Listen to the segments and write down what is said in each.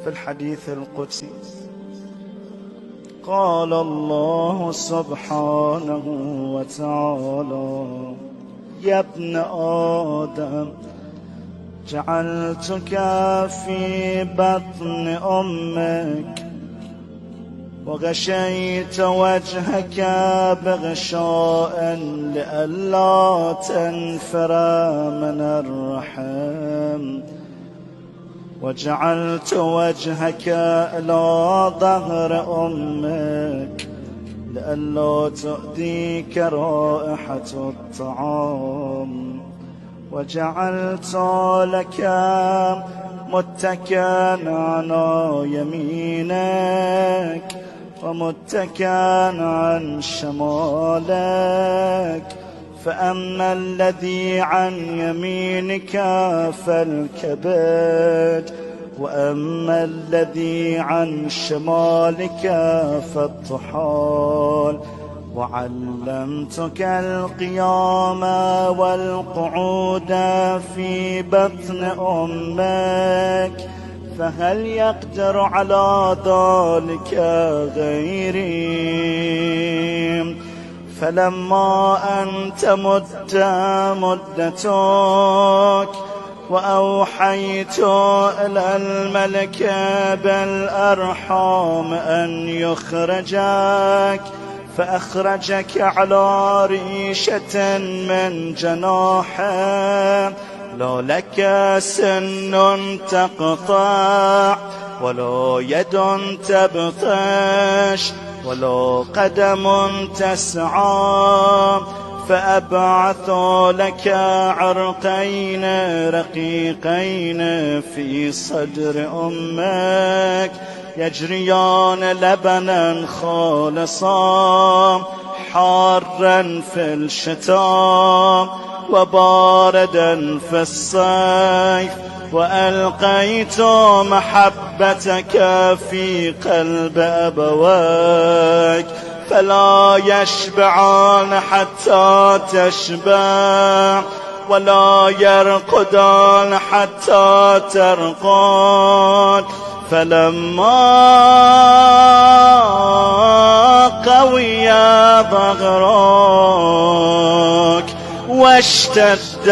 في الحديث القدسي قال الله سبحانه وتعالى: يا ابن آدم جعلتك في بطن أمك وغشيت وجهك بغشاء لئلا تنفر من الرحم، وجعلت وجهك إلى ظهر أمك لئلا تؤذيك رائحة الطعام، وجعلت لك متكئا على يمينك ومتكئا عن شمالك، فأما الذي عن يمينك فالكبد، وأما الذي عن شمالك فالطحال. وعلمتك القيام والقعود في بطن أمك، فهل يقدر على ذلك غيري؟ فلما أن تمت مدتك وأوحيت إلى الملك بالأرحام أن يخرجك، فأخرجك على ريشة من جناحه، لا لك سن تقطع ولا يد تبطش ولا قدم تسعى، فأبعث لك عرقين رقيقين في صدر أمك يجريان لبنا خالصا حارا في الشتاء وباردا في الصيف، وألقيت محبتك في قلب أبويك فلا يشبعان حتى تشبع ولا يرقدان حتى ترقد. فلما قوي ظهرك واشتد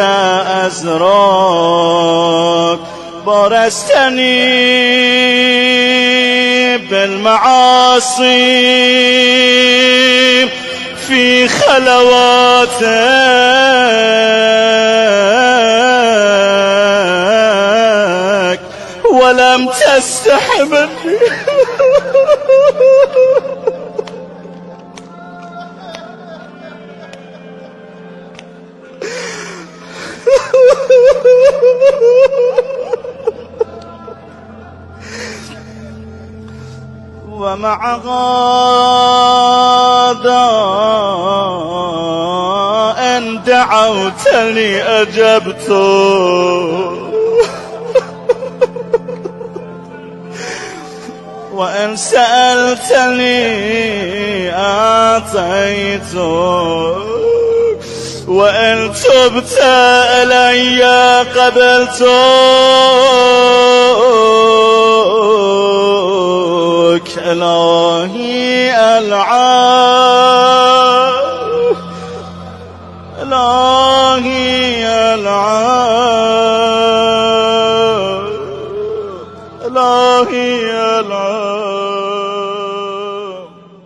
أزرك برزتني بالمعاصي في خلواتك ولم تستح مني. ومع هذا إن دعوتني أجبت، وإن سألتني أعطيت، وإن تبت إلي قبلتك. إلهي العافية، إلهي العافية، إلهي العافية.